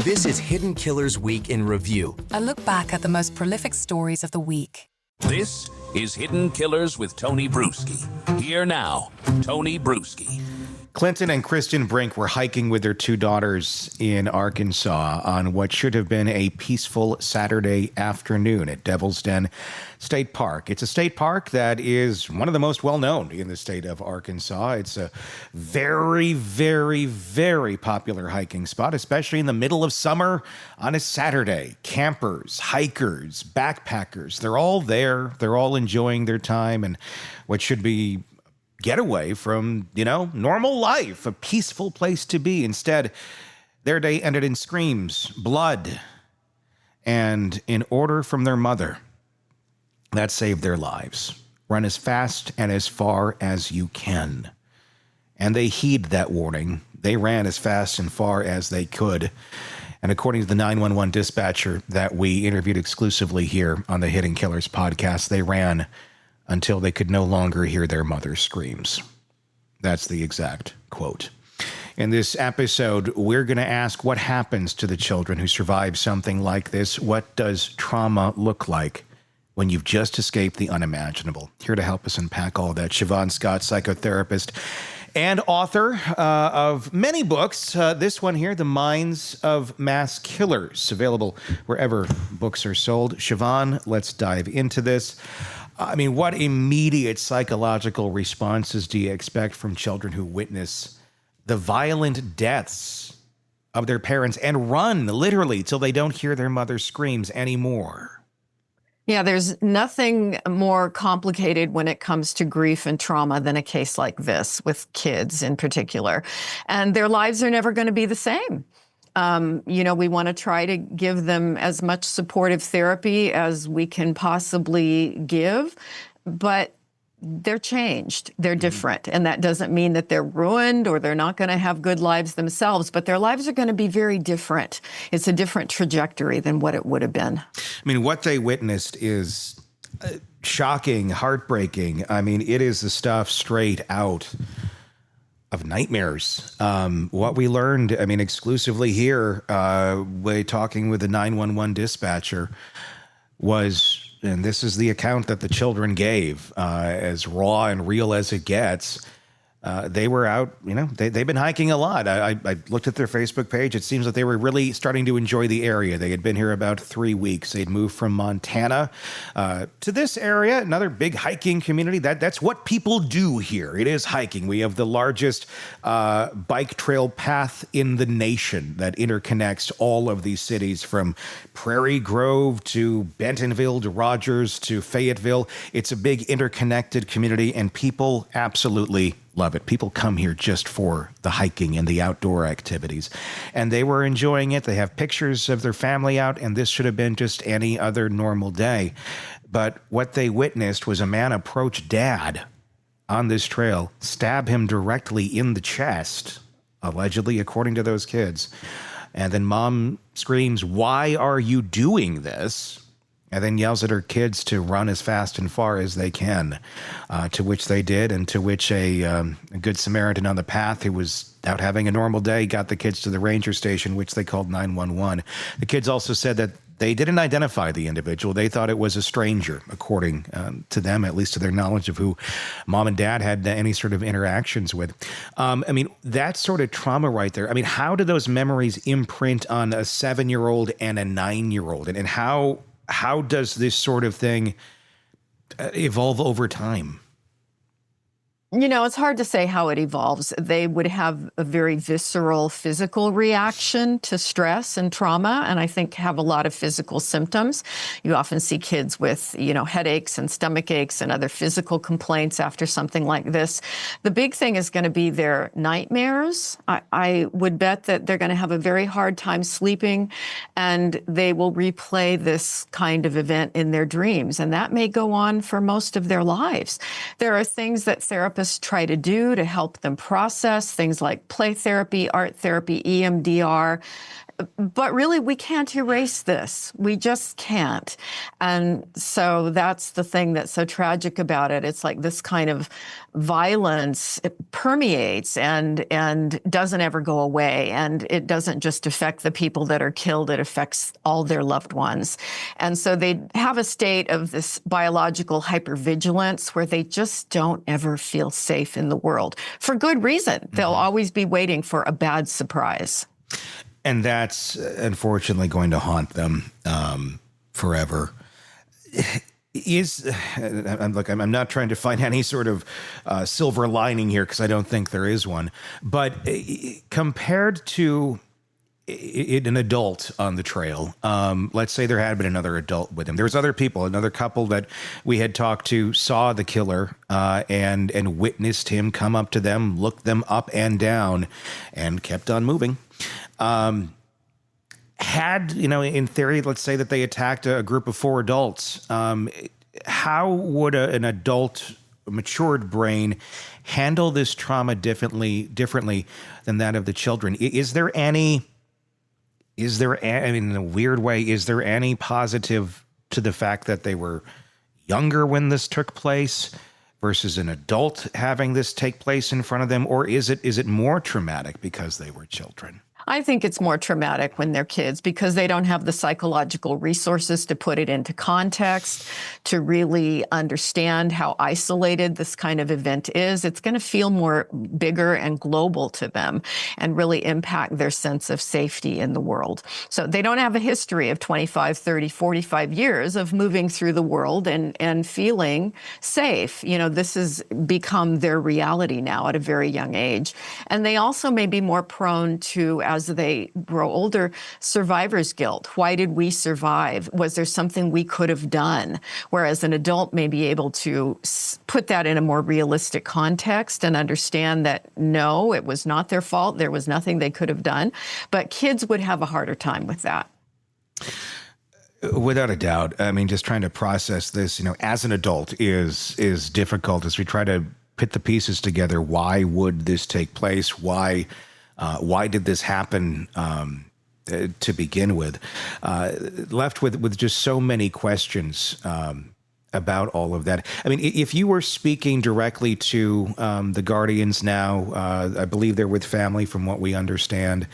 This is Hidden Killers Week in Review. A look back at the most prolific stories of the week. This is Hidden Killers with Tony Brueski. Here now, Tony Brueski. Clinton and Kristen Brink were hiking with their two daughters in Arkansas on what should have been a peaceful Saturday afternoon at Devil's Den State Park. It's a state park that is one of the most well-known in the state of Arkansas. It's a very, very, very popular hiking spot, especially in the middle of summer on a Saturday. Campers, hikers, backpackers, they're all there. They're all enjoying their time and what should be getaway from, normal life, a peaceful place to be. Instead, their day ended in screams, blood, and an order from their mother that saved their lives. Run as fast and as far as you can. And they heeded that warning. They ran as fast and far as they could. And according to the 911 dispatcher that we interviewed exclusively here on the Hidden Killers podcast, they ran until they could no longer hear their mother's screams. That's the exact quote. In this episode, we're going to ask what happens to the children who survive something like this. What does trauma look like when you've just escaped the unimaginable? Here to help us unpack all that, Siobhan Scott, psychotherapist and author of many books. This one here, The Minds of Mass Killers, available wherever books are sold. Siobhan, let's dive into this. What immediate psychological responses do you expect from children who witness the violent deaths of their parents and run literally till they don't hear their mother's screams anymore? Yeah, there's nothing more complicated when it comes to grief and trauma than a case like this with kids in particular. And their lives are never going to be the same. We want to try to give them as much supportive therapy as we can possibly give, but they're changed, they're different. And that doesn't mean that they're ruined or they're not going to have good lives themselves, but their lives are going to be very different. It's a different trajectory than what it would have been. What they witnessed is shocking, heartbreaking. It is the stuff straight out of nightmares. What we learned, exclusively here, by talking with the 911 dispatcher was, and this is the account that the children gave, as raw and real as it gets. They were out, they've been hiking a lot. I looked at their Facebook page. It seems that they were really starting to enjoy the area. They had been here about 3 weeks. They'd moved from Montana to this area, another big hiking community. That's what people do here. It is hiking. We have the largest bike trail path in the nation that interconnects all of these cities from Prairie Grove to Bentonville to Rogers to Fayetteville. It's a big interconnected community, and people absolutely love it. People come here just for the hiking and the outdoor activities, and they were enjoying it. They have pictures of their family out, and this should have been just any other normal day. But what they witnessed was a man approach Dad on this trail, stab him directly in the chest, allegedly, according to those kids. And then Mom screams, "Why are you doing this?" And then yells at her kids to run as fast and far as they can, to which they did, and to which a good Samaritan on the path who was out having a normal day got the kids to the ranger station, which they called 911. The kids also said that they didn't identify the individual. They thought it was a stranger, according to them, at least to their knowledge of who Mom and Dad had any sort of interactions with. That sort of trauma right there. How do those memories imprint on a 7-year-old and a 9-year-old? And how does this sort of thing evolve over time? It's hard to say how it evolves. They would have a very visceral physical reaction to stress and trauma, and I think have a lot of physical symptoms. You often see kids with, headaches and stomach aches and other physical complaints after something like this. The big thing is going to be their nightmares. I would bet that they're going to have a very hard time sleeping, and they will replay this kind of event in their dreams, and that may go on for most of their lives. There are things that therapists try to do to help them process, things like play therapy, art therapy, EMDR, But really, we can't erase this. We just can't. And so that's the thing that's so tragic about it. It's like this kind of violence, it permeates and doesn't ever go away. And it doesn't just affect the people that are killed, it affects all their loved ones. And so they have a state of this biological hypervigilance where they just don't ever feel safe in the world for good reason. They'll always be waiting for a bad surprise. And that's unfortunately going to haunt them forever. I'm not trying to find any sort of silver lining here because I don't think there is one. But compared to an adult on the trail, let's say there had been another adult with him. There was other people, another couple that we had talked to saw the killer and witnessed him come up to them, look them up and down, and kept on moving. Had, in theory, let's say that they attacked a group of 4 adults, how would an adult, matured brain handle this trauma differently than that of the children? Is there, in a weird way, is there any positive to the fact that they were younger when this took place versus an adult having this take place in front of them? Or is it more traumatic because they were children? I think it's more traumatic when they're kids because they don't have the psychological resources to put it into context, to really understand how isolated this kind of event is. It's going to feel more bigger and global to them and really impact their sense of safety in the world. So they don't have a history of 25, 30, 45 years of moving through the world and feeling safe. This has become their reality now at a very young age. And they also may be more prone to, as they grow older, survivor's guilt. Why did we survive? Was there something we could have done? Whereas an adult may be able to put that in a more realistic context and understand that, no, it was not their fault. There was nothing they could have done. But kids would have a harder time with that. Without a doubt. I mean, just trying to process this, as an adult is difficult as we try to put the pieces together. Why would this take place? Why did this happen to begin with? Left with just so many questions about all of that. I mean, if you were speaking directly to the Guardians now, I believe they're with family from what we understand.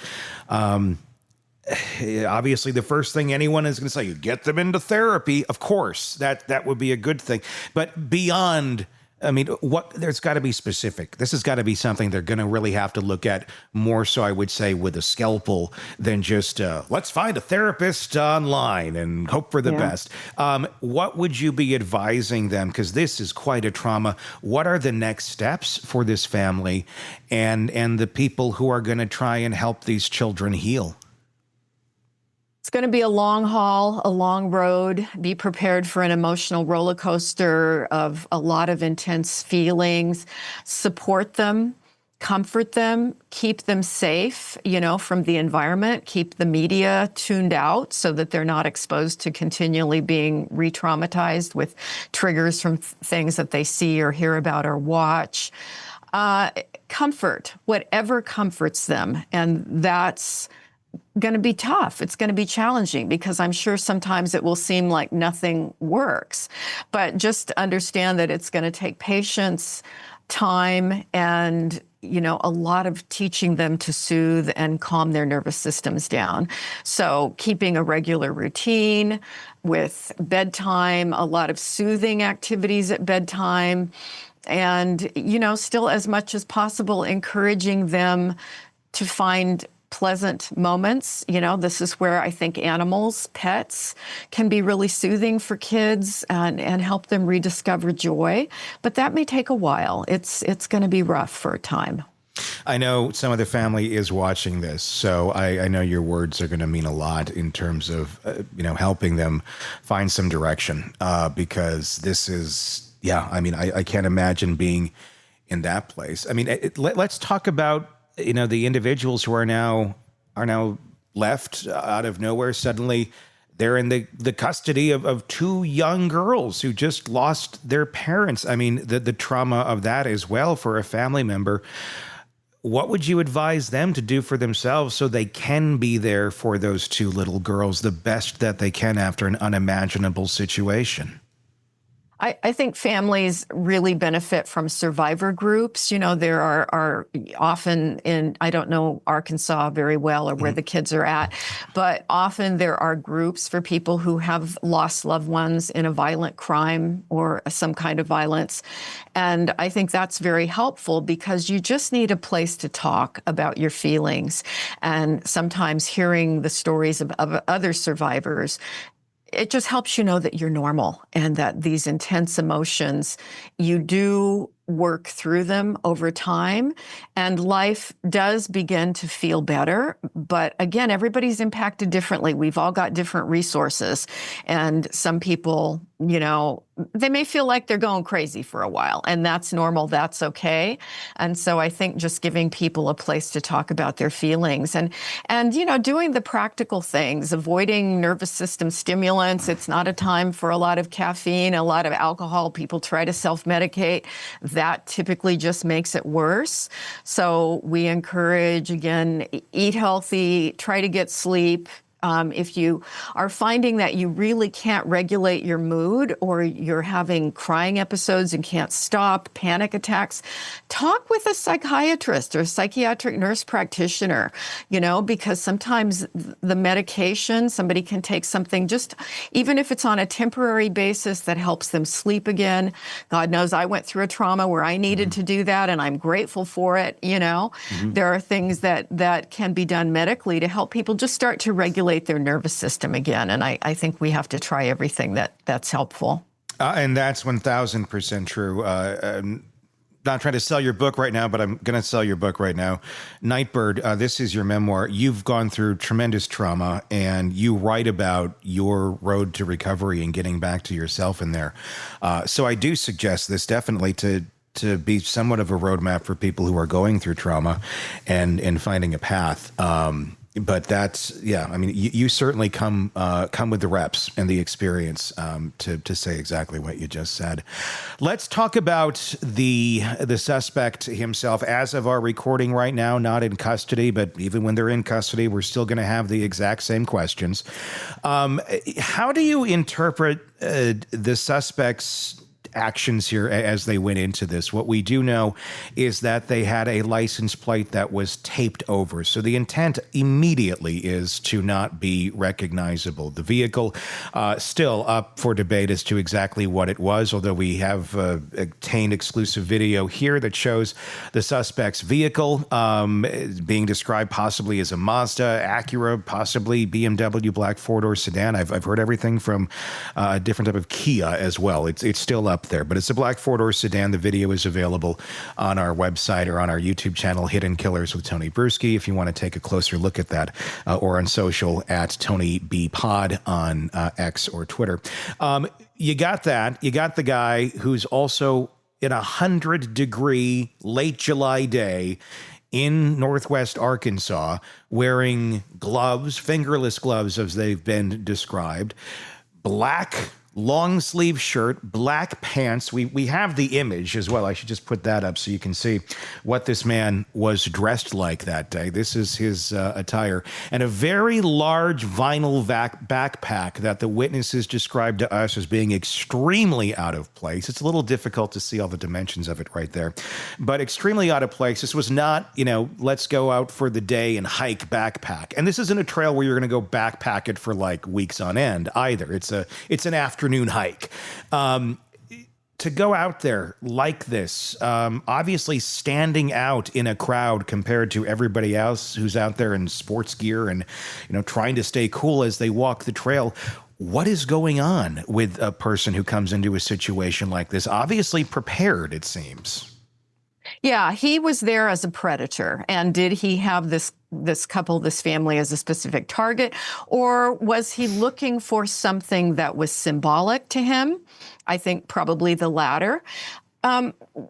Obviously, the first thing anyone is going to say, you get them into therapy. Of course, that would be a good thing. But beyond, there's got to be specific. This has got to be something they're going to really have to look at more so, I would say, with a scalpel than just, let's find a therapist online and hope for the best. What would you be advising them? Because this is quite a trauma. What are the next steps for this family and the people who are going to try and help these children heal? It's going to be a long haul, a long road. Be prepared for an emotional roller coaster of a lot of intense feelings. Support them, comfort them, keep them safe, from the environment, keep the media tuned out so that they're not exposed to continually being re-traumatized with triggers from things that they see or hear about or watch. Comfort, whatever comforts them. And that's going to be tough. It's going to be challenging because I'm sure sometimes it will seem like nothing works. But just understand that it's going to take patience, time, and a lot of teaching them to soothe and calm their nervous systems down. So keeping a regular routine with bedtime, a lot of soothing activities at bedtime, and, still as much as possible encouraging them to find pleasant moments. This is where I think animals, pets, can be really soothing for kids and help them rediscover joy. But that may take a while. It's going to be rough for a time. I know some of the family is watching this, so I know your words are going to mean a lot in terms of, helping them find some direction because this is, I can't imagine being in that place. Let's talk about the individuals who are now left out of nowhere. Suddenly they're in the custody of 2 young girls who just lost their parents. The trauma of that as well for a family member. what would you advise them to do for themselves so they can be there for those two little girls the best that they can after an unimaginable situation? I think families really benefit from survivor groups. You know, there are often in, I don't know Arkansas very well or where the kids are at, but often there are groups for people who have lost loved ones in a violent crime or some kind of violence. And I think that's very helpful because you just need a place to talk about your feelings. And sometimes hearing the stories of other survivors, it just helps you know that you're normal and that these intense emotions, you do work through them over time and life does begin to feel better. But again, everybody's impacted differently. We've all got different resources, and some people, you know, they may feel like they're going crazy for a while, and that's normal. That's okay. And so I think just giving people a place to talk about their feelings and you know, doing the practical things, avoiding nervous system stimulants. It's not a time for a lot of caffeine, a lot of alcohol. People try to self-medicate. That typically just makes it worse. So we encourage, again, eat healthy, try to get sleep. If you are finding that you really can't regulate your mood or you're having crying episodes and can't stop, panic attacks, talk with a psychiatrist or a psychiatric nurse practitioner, you know, because sometimes the medication, somebody can take something just, even if it's on a temporary basis that helps them sleep again. God knows I went through a trauma where I needed to do that and I'm grateful for it, you know. There are things that can be done medically to help people just start to regulate their nervous system again. And I think we have to try everything that's helpful. And that's 1,000% true. I'm not trying to sell your book right now, but I'm going to sell your book right now. Nightbird, this is your memoir. You've gone through tremendous trauma and you write about your road to recovery and getting back to yourself in there. So I do suggest this definitely to be somewhat of a roadmap for people who are going through trauma and finding a path. But that's, yeah, I mean, you certainly come with the reps and the experience to say exactly what you just said. Let's talk about the suspect himself. As of our recording right now, not in custody, but even when they're in custody, we're still going to have the exact same questions. How do you interpret the suspect's actions here as they went into this? What we do know is that they had a license plate that was taped over. So the intent immediately is to not be recognizable. The vehicle still up for debate as to exactly what it was, although we have obtained exclusive video here that shows the suspect's vehicle being described possibly as a Mazda, Acura, possibly BMW black four-door sedan. I've heard everything from a different type of Kia as well. It's still up there, but it's a black four-door sedan. The video is available on our website or on our YouTube channel, Hidden Killers with Tony Brueski, if you want to take a closer look at that, or on social at Tony B Pod on X or Twitter. You got that. You got the guy who's also in 100-degree late July day in Northwest Arkansas, wearing gloves, fingerless gloves as they've been described, black long sleeve shirt, black pants. We have the image as well. I should just put that up so you can see what this man was dressed like that day. This is his attire. And a very large vinyl backpack that the witnesses described to us as being extremely out of place. It's a little difficult to see all the dimensions of it right there, but extremely out of place. This was not, let's go out for the day and hike backpack. And this isn't a trail where you're going to go backpack it for like weeks on end either. It's an afternoon hike. To go out there like this, obviously standing out in a crowd compared to everybody else who's out there in sports gear and, trying to stay cool as they walk the trail. What is going on with a person who comes into a situation like this? Obviously prepared, it seems. Yeah, he was there as a predator. And did he have this couple, this family as a specific target? Or was he looking for something that was symbolic to him? I think probably the latter.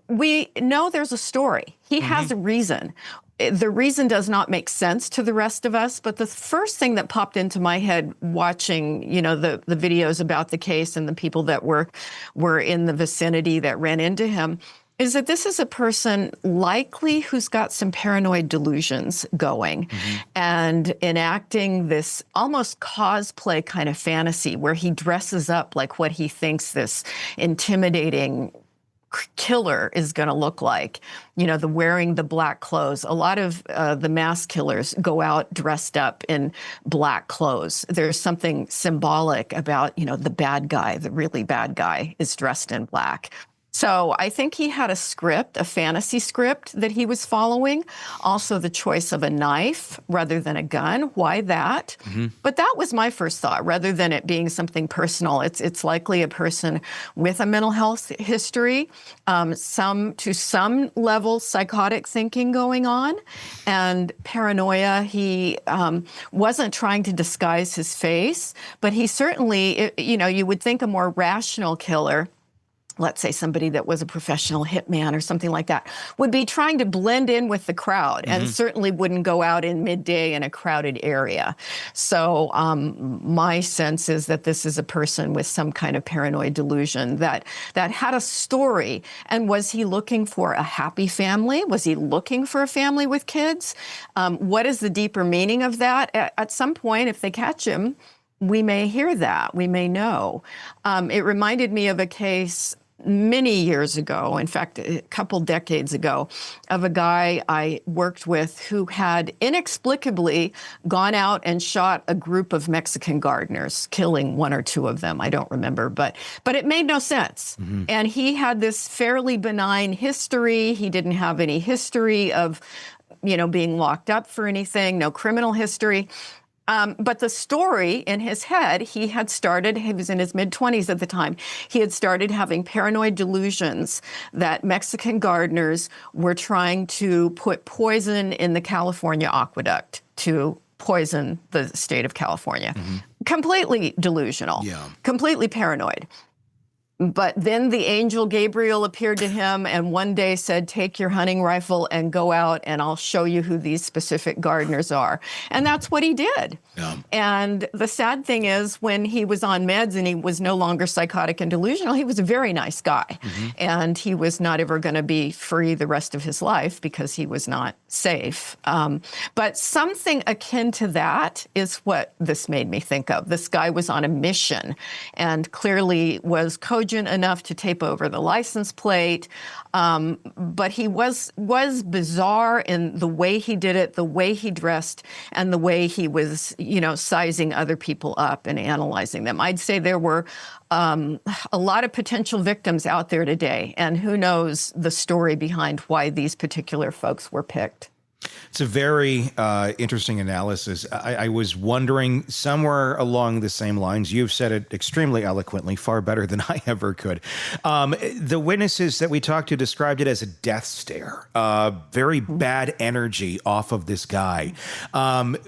We know there's a story. He has a reason. The reason does not make sense to the rest of us, but the first thing that popped into my head watching, the videos about the case and the people that were in the vicinity that ran into him, is that this is a person likely who's got some paranoid delusions going and enacting this almost cosplay kind of fantasy where he dresses up like what he thinks this intimidating killer is going to look like. You know, the wearing the black clothes. A lot of the mass killers go out dressed up in black clothes. There's something symbolic about, you know, the bad guy, the really bad guy is dressed in black. So I think he had a script, a fantasy script that he was following. Also the choice of a knife rather than a gun. Why that? But that was my first thought, rather than it being something personal. It's likely a person with a mental health history, to some level psychotic thinking going on, and paranoia. He wasn't trying to disguise his face, but he certainly, you know, you would think a more rational killer, let's say somebody that was a professional hitman or something like that, would be trying to blend in with the crowd and certainly wouldn't go out in midday in a crowded area. So my sense is that this is a person with some kind of paranoid delusion that had a story. And was he looking for a happy family? Was he looking for a family with kids? What is the deeper meaning of that? At some point, if they catch him, we may hear that. We may know. It reminded me of a case many years ago, in fact, a couple decades ago, of a guy I worked with who had inexplicably gone out and shot a group of Mexican gardeners, killing one or two of them. I don't remember, but it made no sense. And he had this fairly benign history. He didn't have any history of, you know, being locked up for anything, no criminal history. But the story in his head, he was in his mid-20s at the time, he had started having paranoid delusions that Mexican gardeners were trying to put poison in the California aqueduct to poison the state of California. Completely delusional, completely paranoid. But then the angel Gabriel appeared to him and one day said, take your hunting rifle and go out and I'll show you who these specific gardeners are. And that's what he did. And the sad thing is, when he was on meds and he was no longer psychotic and delusional, he was a very nice guy. And he was not ever going to be free the rest of his life because he was not safe. But something akin to that is what this made me think of. This guy was on a mission and clearly was cogent enough to tape over the license plate, but he was bizarre in the way he did it, the way he dressed, and the way he was, you know, sizing other people up and analyzing them. I'd say there were a lot of potential victims out there today, and who knows the story behind why these particular folks were picked. It's a very interesting analysis. I was wondering, somewhere along the same lines, you've said it extremely eloquently, far better than I ever could. The witnesses that we talked to described it as a death stare, very bad energy off of this guy,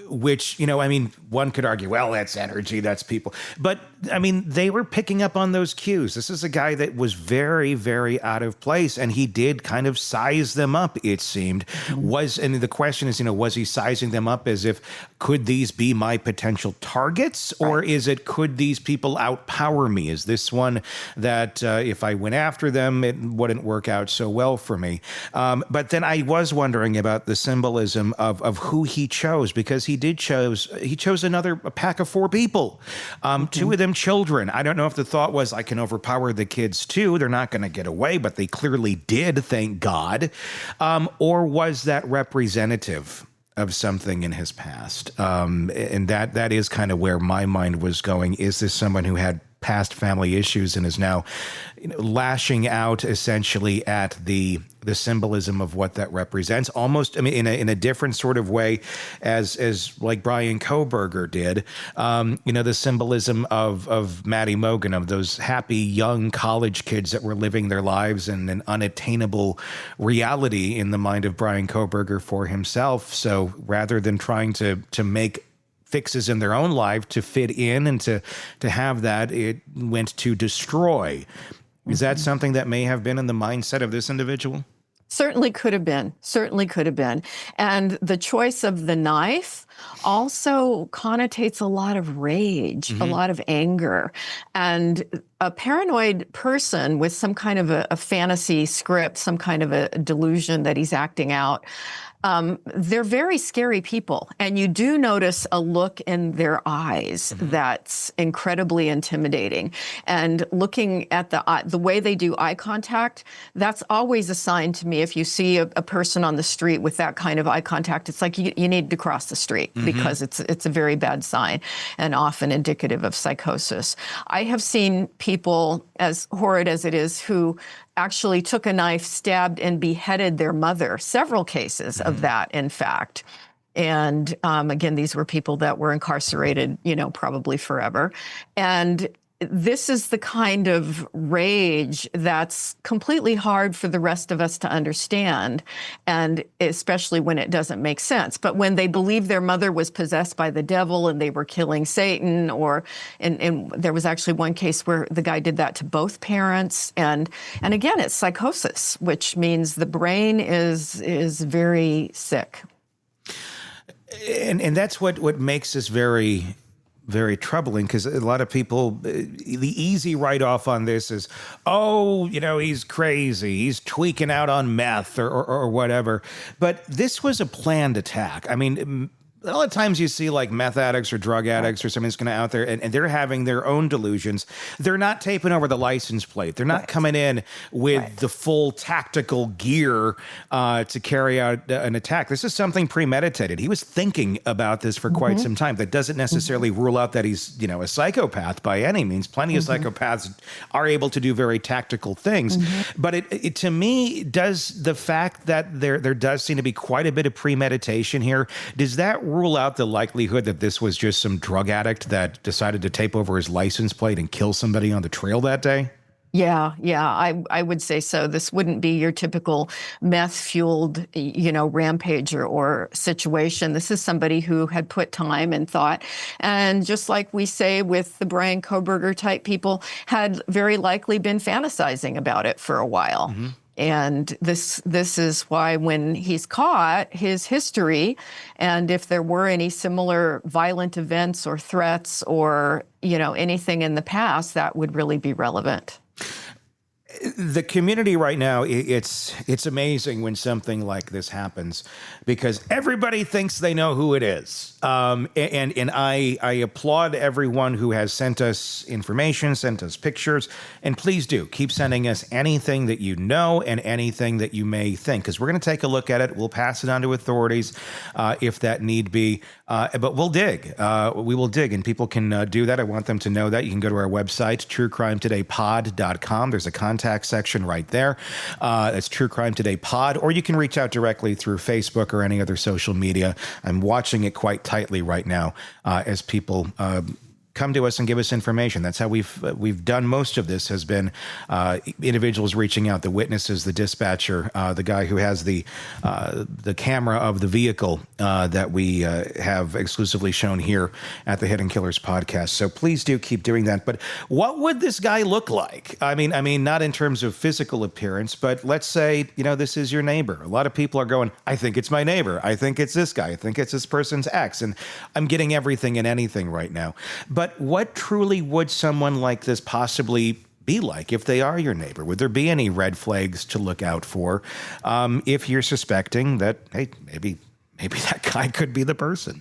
which, you know, I mean, one could argue, well, that's energy, that's people. But, I mean, they were picking up on those cues. This is a guy that was very, very out of place, and he did kind of size them up, it seemed. And the question is, you know, was he sizing them up as if, could these be my potential targets? Or is it, could these people outpower me? Is this one that if I went after them, it wouldn't work out so well for me? But then I was wondering about the symbolism of who he chose, because he chose a pack of 4 people, 2 of them children. I don't know if the thought was, I can overpower the kids too. They're not going to get away, but they clearly did, thank God. Or was that representative of something in his past? And that is kind of where my mind was going. Is this someone who had past family issues and is now, you know, lashing out essentially at the symbolism of what that represents, almost, I mean, in a different sort of way as like Brian Kohberger did, you know, the symbolism of Maddie Mogan, of those happy young college kids that were living their lives in an unattainable reality in the mind of Brian Kohberger for himself. So rather than trying to make fixes in their own life to fit in and to have that, it went to destroy. Is that something that may have been in the mindset of this individual? Certainly could have been. Certainly could have been. And the choice of the knife also connotates a lot of rage, a lot of anger. And a paranoid person with some kind of a fantasy script, some kind of a delusion that he's acting out, they're very scary people. And you do notice a look in their eyes that's incredibly intimidating. And looking at the way they do eye contact, that's always a sign to me. If you see a person on the street with that kind of eye contact, it's like you need to cross the street because it's a very bad sign and often indicative of psychosis. I have seen people, as horrid as it is, who actually took a knife, stabbed, and beheaded their mother. Several cases of that, in fact. And again, these were people that were incarcerated, probably forever. And this is the kind of rage that's completely hard for the rest of us to understand, and especially when it doesn't make sense. But when they believe their mother was possessed by the devil and they were killing Satan, and there was actually one case where the guy did that to both parents. And again, it's psychosis, which means the brain is very sick. And that's what makes this very, very troubling, because a lot of people, the easy write-off on this is, he's crazy, he's tweaking out on meth or whatever. But this was a planned attack. I mean, a lot of times you see like meth addicts or drug addicts or somebody's going to out there and they're having their own delusions. They're not taping over the license plate. They're not coming in with the full tactical gear to carry out an attack. This is something premeditated. He was thinking about this for quite some time. That doesn't necessarily rule out that he's, a psychopath by any means. Plenty of psychopaths are able to do very tactical things. But it to me, does the fact that there does seem to be quite a bit of premeditation here, does that rule out the likelihood that this was just some drug addict that decided to tape over his license plate and kill somebody on the trail that day? Yeah, I would say so. This wouldn't be your typical meth-fueled, rampage or situation. This is somebody who had put time and thought, and just like we say with the Brian Koberger type people, had very likely been fantasizing about it for a while. And this is why when he's caught, his history, and if there were any similar violent events or threats or, anything in the past, that would really be relevant. The community right now, it's amazing when something like this happens, because everybody thinks they know who it is. And I applaud everyone who has sent us information, sent us pictures, and please do keep sending us anything that you know and anything that you may think, because we're going to take a look at it. We'll pass it on to authorities if that need be, but we'll dig. We will dig, and people can do that. I want them to know that. You can go to our website, truecrimetodaypod.com. There's a contact section right there. That's True Crime Today Pod, or you can reach out directly through Facebook or any other social media. I'm watching it quite tightly right now as people come to us and give us information. That's how we've done most of this, has been individuals reaching out, the witnesses, the dispatcher, the guy who has the camera of the vehicle that we have exclusively shown here at the Hidden Killers podcast. So please do keep doing that. But what would this guy look like? I mean, not in terms of physical appearance, but let's say, this is your neighbor. A lot of people are going, I think it's my neighbor. I think it's this guy. I think it's this person's ex. And I'm getting everything and anything right now. But what truly would someone like this possibly be like if they are your neighbor? Would there be any red flags to look out for if you're suspecting that, hey, maybe that guy could be the person?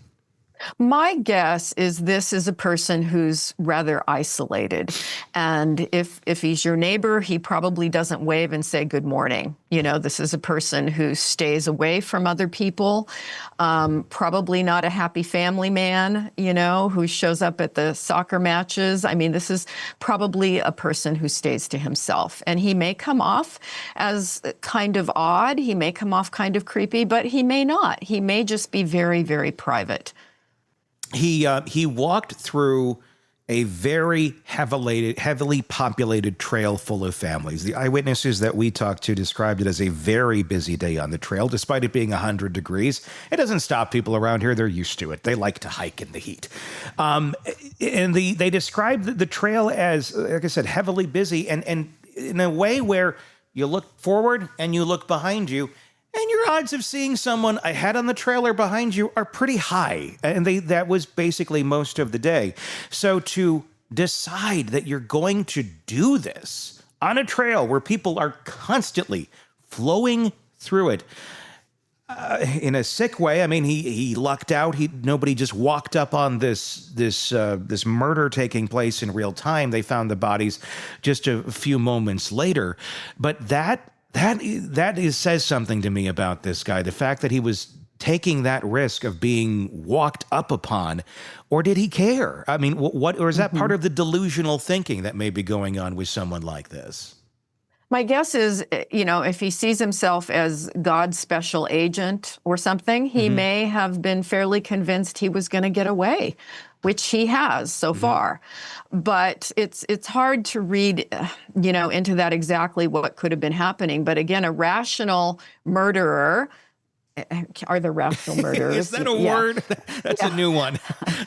My guess is this is a person who's rather isolated. And if he's your neighbor, he probably doesn't wave and say good morning. This is a person who stays away from other people, probably not a happy family man, who shows up at the soccer matches. I mean, this is probably a person who stays to himself. And he may come off as kind of odd. He may come off kind of creepy, but he may not. He may just be very, very private. He walked through a very heavily populated trail full of families. The eyewitnesses that we talked to described it as a very busy day on the trail, despite it being 100 degrees. It doesn't stop people around here. They're used to it. They like to hike in the heat. And they described the trail as, like I said, heavily busy and in a way where you look forward and you look behind you, and your odds of seeing someone ahead on the trailer behind you are pretty high. And that was basically most of the day. So to decide that you're going to do this on a trail where people are constantly flowing through it, in a sick way. I mean, he lucked out. Nobody just walked up on this murder taking place in real time. They found the bodies just a few moments later. But that says something to me about this guy. The fact that he was taking that risk of being walked up upon, or did he care? I mean, or is that part of the delusional thinking that may be going on with someone like this? My guess is, if he sees himself as God's special agent or something, he may have been fairly convinced he was going to get away, which he has so far. But it's hard to read, into that exactly what could have been happening. But again, a rational murderer. Are the rational murderers? Is that a word? That's a new one.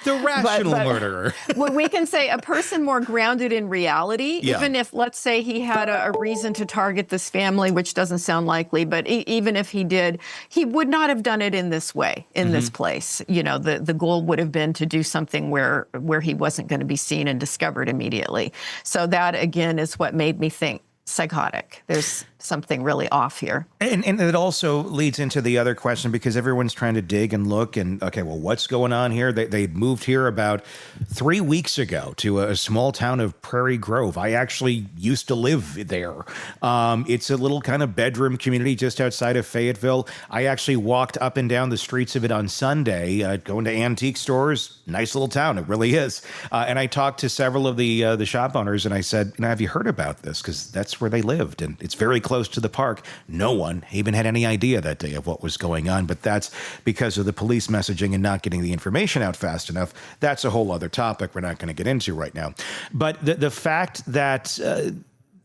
The rational murderer. Well, we can say a person more grounded in reality, even if, let's say, he had a reason to target this family, which doesn't sound likely, but even if he did, he would not have done it in this way, in this place. The goal would have been to do something where he wasn't going to be seen and discovered immediately. So that, again, is what made me think psychotic. There's something really off here. And it also leads into the other question, because everyone's trying to dig and look and, okay, well, what's going on here? They moved here about 3 weeks ago to a small town of Prairie Grove. I actually used to live there. It's a little kind of bedroom community just outside of Fayetteville. I actually walked up and down the streets of it on Sunday, going to antique stores. Nice little town. It really is. And I talked to several of the shop owners, and I said, have you heard about this? Because that's where they lived, and it's very close to the park. No one even had any idea that day of what was going on, but that's because of the police messaging and not getting the information out fast enough. That's a whole other topic we're not going to get into right now. But the fact that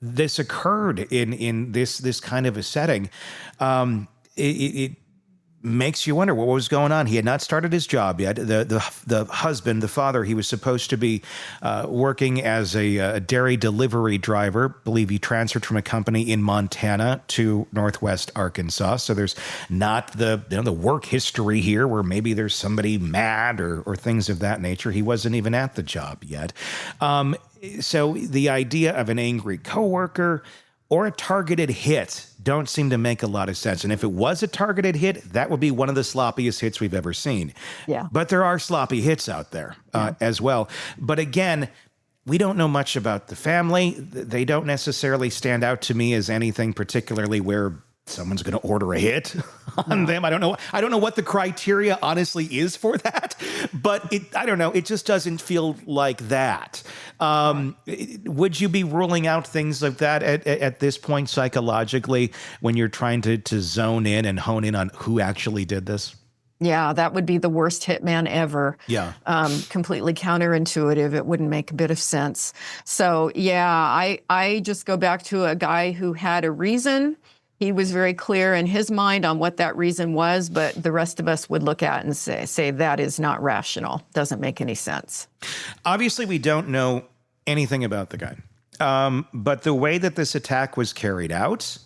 this occurred in this kind of a setting, it makes you wonder what was going on. He had not started his job yet. The husband, the father, he was supposed to be working as a dairy delivery driver. I believe he transferred from a company in Montana to Northwest Arkansas. So there's not the work history here where maybe there's somebody mad or things of that nature. He wasn't even at the job yet. So the idea of an angry coworker or a targeted hit don't seem to make a lot of sense. And if it was a targeted hit, that would be one of the sloppiest hits we've ever seen. Yeah. But there are sloppy hits out there as well. But again, we don't know much about the family. They don't necessarily stand out to me as anything particularly where someone's going to order a hit on them. I don't know what the criteria honestly is for that, but I don't know. It just doesn't feel like that. Would you be ruling out things like that at this point psychologically when you're trying to zone in and hone in on who actually did this? Yeah, that would be the worst hitman ever. Yeah. Completely counterintuitive. It wouldn't make a bit of sense. So yeah, I just go back to a guy who had a reason. He was very clear in his mind on what that reason was, but the rest of us would look at and say that is not rational. Doesn't make any sense. Obviously, we don't know anything about the guy. But the way that this attack was carried out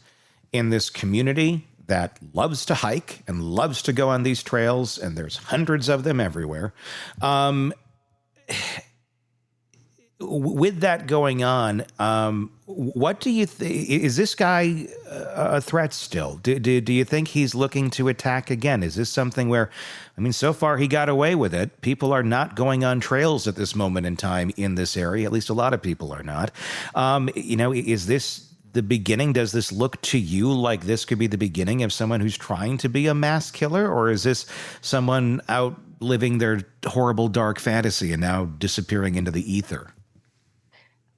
in this community that loves to hike and loves to go on these trails, and there's hundreds of them everywhere, with that going on, what do you think? Is this guy a threat still? Do you think he's looking to attack again? Is this something where, so far he got away with it. People are not going on trails at this moment in time in this area. At least a lot of people are not. Is this the beginning? Does this look to you like this could be the beginning of someone who's trying to be a mass killer? Or is this someone out living their horrible dark fantasy and now disappearing into the ether?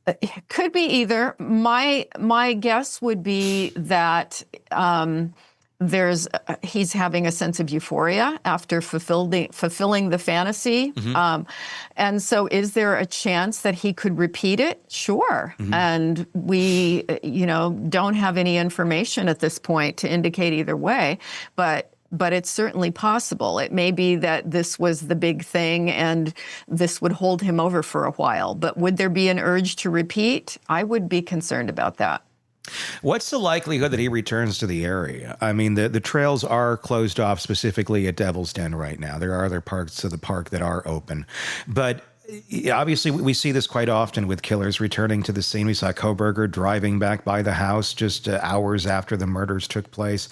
It could be either. My guess would be that he's having a sense of euphoria after fulfilling the fantasy. And so is there a chance that he could repeat it? Sure. And we, don't have any information at this point to indicate either way, but it's certainly possible. It may be that this was the big thing and this would hold him over for a while. But would there be an urge to repeat? I would be concerned about that. What's the likelihood that he returns to the area? I mean, the trails are closed off specifically at Devil's Den right now. There are other parts of the park that are open. But obviously, we see this quite often with killers returning to the scene. We saw Koberger driving back by the house just hours after the murders took place.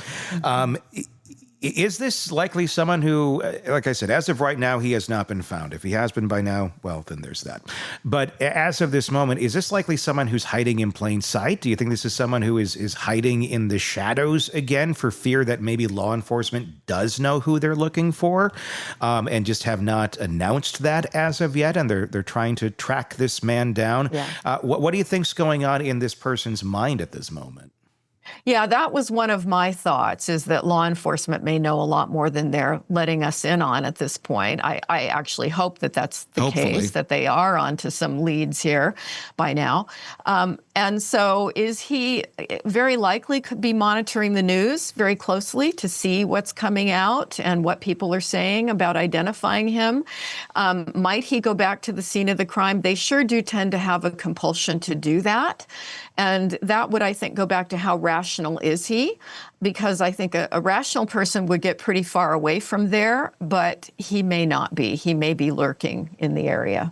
Is this likely someone who, like I said, as of right now, he has not been found? If he has been by now, well, then there's that. But as of this moment, is this likely someone who's hiding in plain sight? Do you think this is someone who is hiding in the shadows again for fear that maybe law enforcement does know who they're looking for and just have not announced that as of yet, and they're trying to track this man down? Yeah. What do you think's going on in this person's mind at this moment? Yeah, that was one of my thoughts, is that law enforcement may know a lot more than they're letting us in on at this point. I actually hope that that's the case, that they are onto some leads here by now. And so is he very likely could be monitoring the news very closely to see what's coming out and what people are saying about identifying him? Might he go back to the scene of the crime? They sure do tend to have a compulsion to do that. And that would, I think, go back to how rational is he? Because I think a rational person would get pretty far away from there, but he may not be. He may be lurking in the area.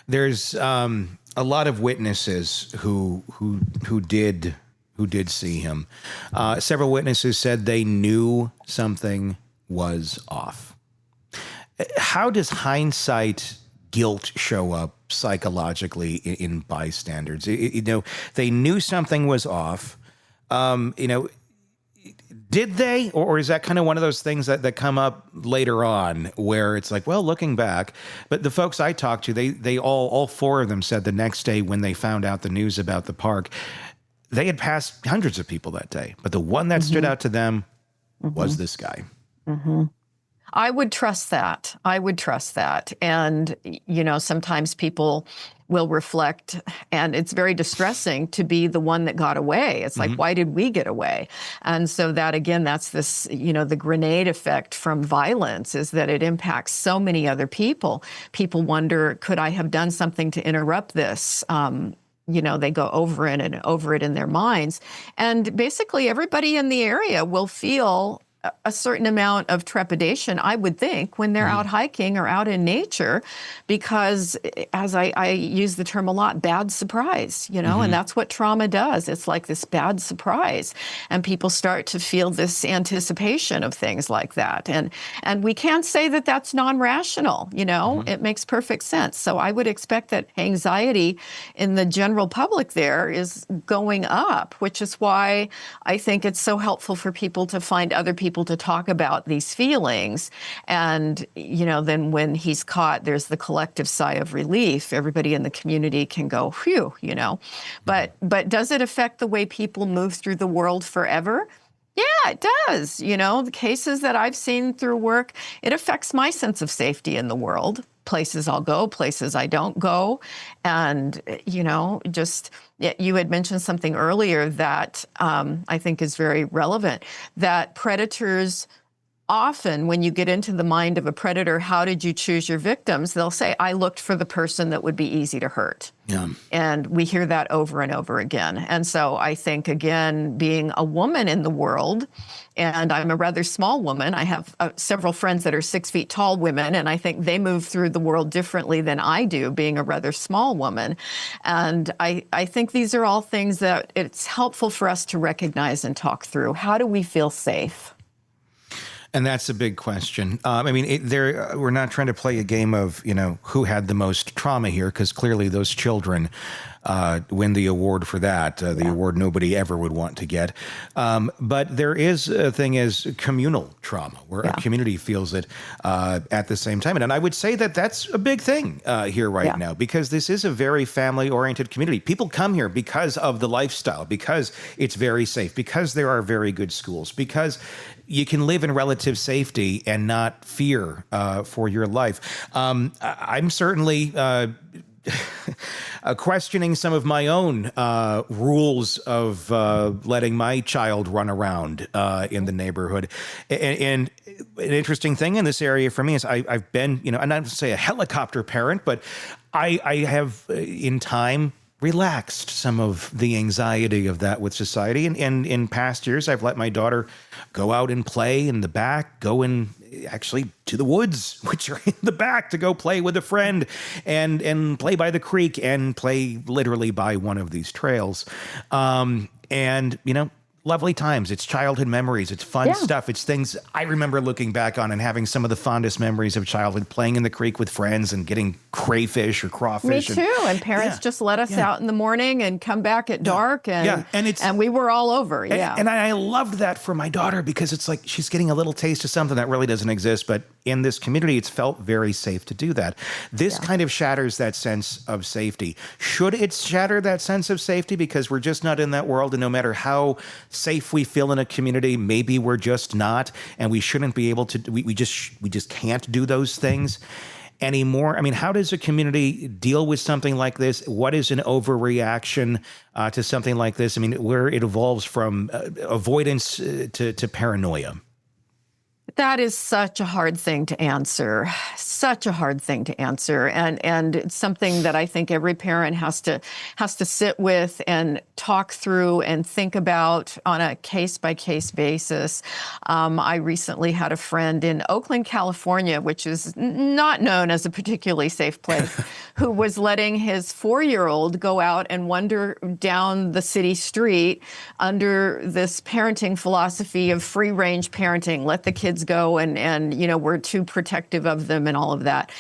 There's a lot of witnesses who did see him. Several witnesses said they knew something was off. How does hindsight guilt show up psychologically in bystanders? They knew something was off. Did they, or is that kind of one of those things that come up later on where it's like, well, looking back? But the folks I talked to, they all four of them said the next day when they found out the news about the park, they had passed hundreds of people that day, but the one that stood out to them was this guy. I would trust that. And, sometimes people will reflect, and it's very distressing to be the one that got away. It's like, why did we get away? And so that, again, that's this, the grenade effect from violence, is that it impacts so many other people. People wonder, could I have done something to interrupt this? They go over it and over it in their minds. And basically everybody in the area will feel a certain amount of trepidation, I would think, when they're out hiking or out in nature, because, as I use the term a lot, bad surprise, and that's what trauma does. It's like this bad surprise, and people start to feel this anticipation of things like that. And we can't say that that's non-rational, it makes perfect sense. So I would expect that anxiety in the general public there is going up, which is why I think it's so helpful for people to find other people to talk about these feelings. And, then when he's caught, there's the collective sigh of relief. Everybody in the community can go, phew, But does it affect the way people move through the world forever? Yeah, it does. The cases that I've seen through work, it affects my sense of safety in the world. Places I'll go, places I don't go. And, you had mentioned something earlier that I think is very relevant, that predators often, when you get into the mind of a predator, how did you choose your victims? They'll say, I looked for the person that would be easy to hurt. Yeah. And we hear that over and over again. And so I think, again, being a woman in the world, and I'm a rather small woman. I have several friends that are 6 feet tall women, and I think they move through the world differently than I do, being a rather small woman. And I think these are all things that it's helpful for us to recognize and talk through. How do we feel safe? And that's a big question. We're not trying to play a game of, who had the most trauma here, because clearly those children win the award for that, the award nobody ever would want to get. But there is a thing as communal trauma, where a community feels it at the same time. And I would say that that's a big thing here right now, because this is a very family-oriented community. People come here because of the lifestyle, because it's very safe, because there are very good schools, because you can live in relative safety and not fear for your life. I'm certainly questioning some of my own rules of letting my child run around in the neighborhood. And an interesting thing in this area for me is I've been, I'm not to say a helicopter parent, but I have in time relaxed some of the anxiety of that with society. And in past years, I've let my daughter go out and play in the back, go in actually to the woods, which are in the back, to go play with a friend and play by the creek and play literally by one of these trails. And, you know, lovely times. It's childhood memories. It's fun stuff. It's things I remember looking back on and having some of the fondest memories of childhood, playing in the creek with friends and getting crayfish or crawfish. Me too. And parents just let us out in the morning and come back at dark. And we were all over. And I loved that for my daughter, because it's like she's getting a little taste of something that really doesn't exist. But in this community, it's felt very safe to do that. This kind of shatters that sense of safety. Should it shatter that sense of safety because we're just not in that world? And no matter how safe we feel in a community, maybe we're just not, and we shouldn't be able to, we just can't do those things anymore. I mean, how does a community deal with something like this? What is an overreaction to something like this? I mean, where it evolves from avoidance to paranoia. That is such a hard thing to answer. Such a hard thing to answer. And it's something that I think every parent has to sit with and talk through and think about on a case-by-case basis. I recently had a friend in Oakland, California, which is not known as a particularly safe place, who was letting his 4-year-old go out and wander down the city street under this parenting philosophy of free-range parenting. Let the kids go and you know, we're too protective of them and all of that.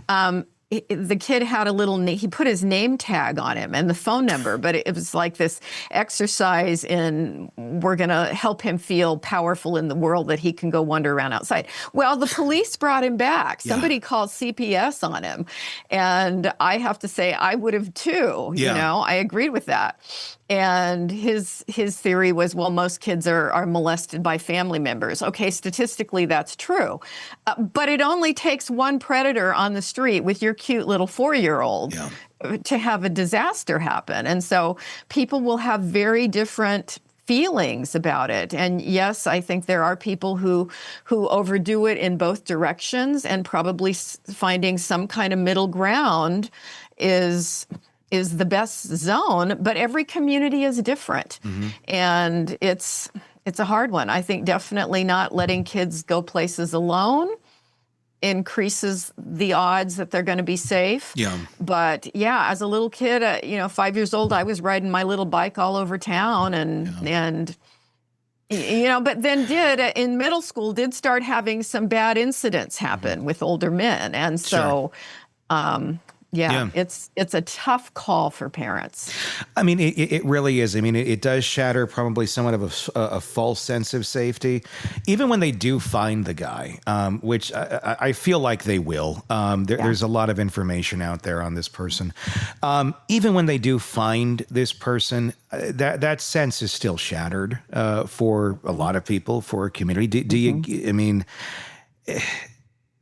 The kid had he put his name tag on him and the phone number, but it was like this exercise in, we're going to help him feel powerful in the world that he can go wander around outside. Well, the police brought him back. Somebody called CPS on him. And I have to say, I would have too, you know, I agreed with that. And his theory was, well, most kids are molested by family members. Okay, statistically, that's true. But it only takes one predator on the street with your cute little 4-year-old to have a disaster happen. And so people will have very different feelings about it. And yes, I think there are people who overdo it in both directions, and probably finding some kind of middle ground is the best zone, but every community is different. And it's a hard one. I think definitely not letting kids go places alone increases the odds that they're going to be safe. But as a little kid, you know, 5 years old, I was riding my little bike all over town and you know, but then in middle school did start having some bad incidents happen with older men. And so, it's a tough call for parents. I mean, it really is. I mean, it does shatter probably somewhat of a false sense of safety, even when they do find the guy, which I feel like they will. There's a lot of information out there on this person. Even when they do find this person, that sense is still shattered for a lot of people, for a community. Do you? I mean.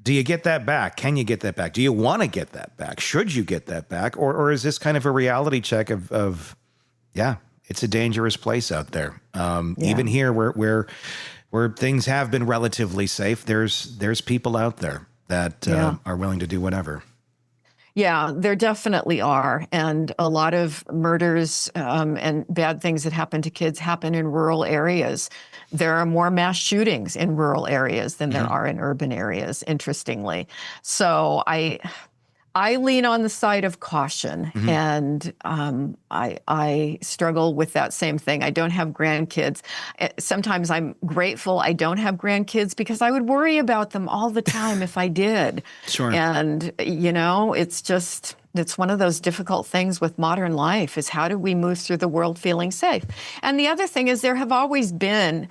Do you get that back? Can you get that back? Do you want to get that back? Should you get that back? Or is this kind of a reality check of it's a dangerous place out there. Even here where things have been relatively safe, there's people out there that are willing to do whatever. Yeah, there definitely are. And a lot of murders and bad things that happen to kids happen in rural areas. There are more mass shootings in rural areas than there are in urban areas, interestingly. So I lean on the side of caution, and I struggle with that same thing. I don't have grandkids. Sometimes I'm grateful I don't have grandkids because I would worry about them all the time if I did. Sure. And, you know, it's one of those difficult things with modern life is how do we move through the world feeling safe? And the other thing is there have always been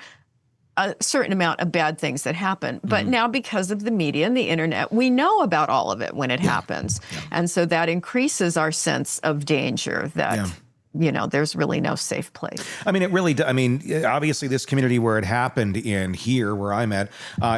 a certain amount of bad things that happen. But now because of the media and the internet, we know about all of it when it happens. And so that increases our sense of danger that, you know, there's really no safe place. I mean, it really does. I mean, obviously this community where it happened in here, where I'm at,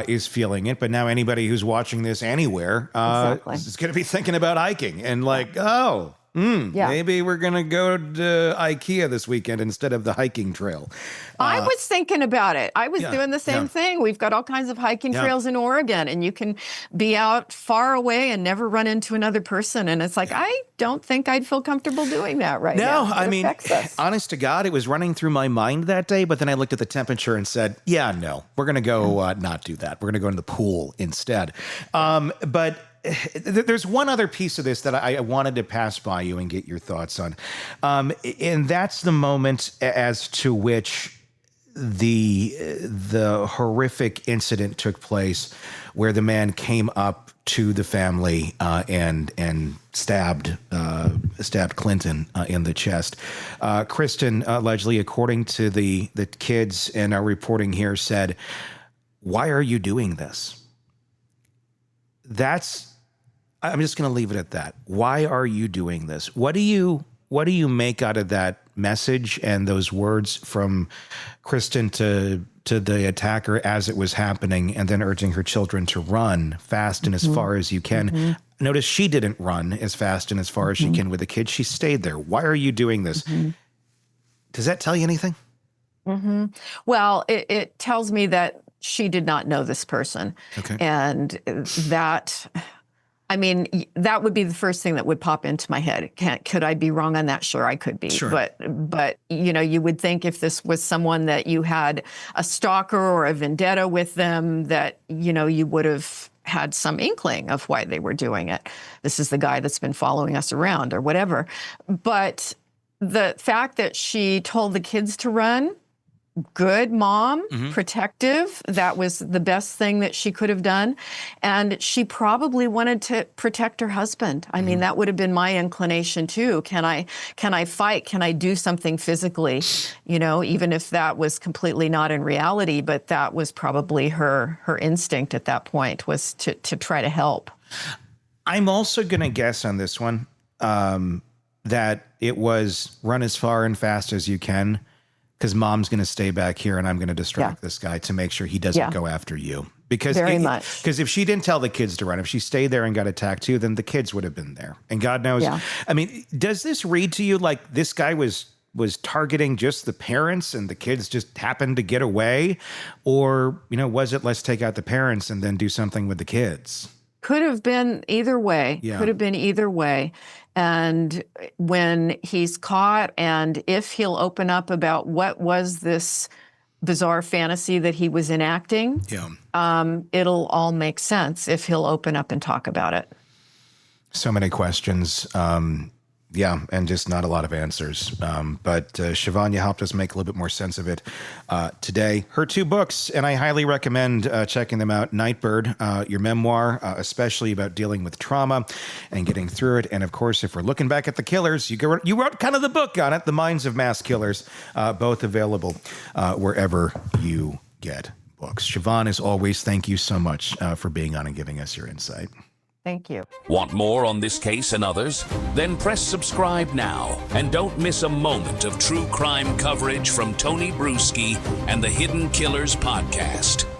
is feeling it. But now anybody who's watching this anywhere is going to be thinking about hiking and like, oh, Yeah. Maybe we're going to go to IKEA this weekend instead of the hiking trail. I was thinking about it. I was doing the same thing. We've got all kinds of hiking trails in Oregon, and you can be out far away and never run into another person. And it's like, I don't think I'd feel comfortable doing that right now. No, I mean, honest to God, it was running through my mind that day, but then I looked at the temperature and said, yeah, no, we're going to go not do that. We're going to go to the pool instead. But there's one other piece of this that I wanted to pass by you and get your thoughts on. And that's the moment as to which the horrific incident took place where the man came up to the family and stabbed Clinton in the chest. Kristen, allegedly, according to the kids in our reporting here, said, "Why are you doing this?" I'm just going to leave it at that. Why are you doing this? What do you make out of that message and those words from Kristen to the attacker as it was happening, and then urging her children to run fast and as far as you can? Notice she didn't run as fast and as far as she can with the kids. She stayed there. Why are you doing this? Does that tell you anything? Well, it tells me that she did not know this person. Okay. And that, I mean, that would be the first thing that would pop into my head. Could I be wrong on that? Sure, I could be. Sure. But you know, you would think if this was someone that you had a stalker or a vendetta with them, that, you know, you would have had some inkling of why they were doing it. This is the guy that's been following us around or whatever. But the fact that she told the kids to run, good mom, protective. That was the best thing that she could have done. And she probably wanted to protect her husband. I mean, that would have been my inclination too. Can I fight? Can I do something physically? You know, even if that was completely not in reality, but that was probably her instinct at that point, was to try to help. I'm also going to guess on this one that it was run as far and fast as you can, because mom's going to stay back here and I'm going to distract this guy to make sure he doesn't go after you. Because if she didn't tell the kids to run, if she stayed there and got attacked too, then the kids would have been there. And God knows. Yeah. I mean, does this read to you like this guy was targeting just the parents and the kids just happened to get away? Or, you know, was it let's take out the parents and then do something with the kids? Could have been either way. Yeah. Could have been either way. And when he's caught, and if he'll open up about what was this bizarre fantasy that he was enacting, it'll all make sense if he'll open up and talk about it. So many questions. And just not a lot of answers. But Siobhan, you helped us make a little bit more sense of it today. Her 2 books, and I highly recommend checking them out. Nightbird, your memoir, especially about dealing with trauma and getting through it. And of course, if we're looking back at the killers, you wrote kind of the book on it, The Minds of Mass Killers, both available wherever you get books. Siobhan, as always, thank you so much for being on and giving us your insight. Thank you. Want more on this case and others? Then press subscribe now and don't miss a moment of true crime coverage from Tony Brueski and the Hidden Killers podcast.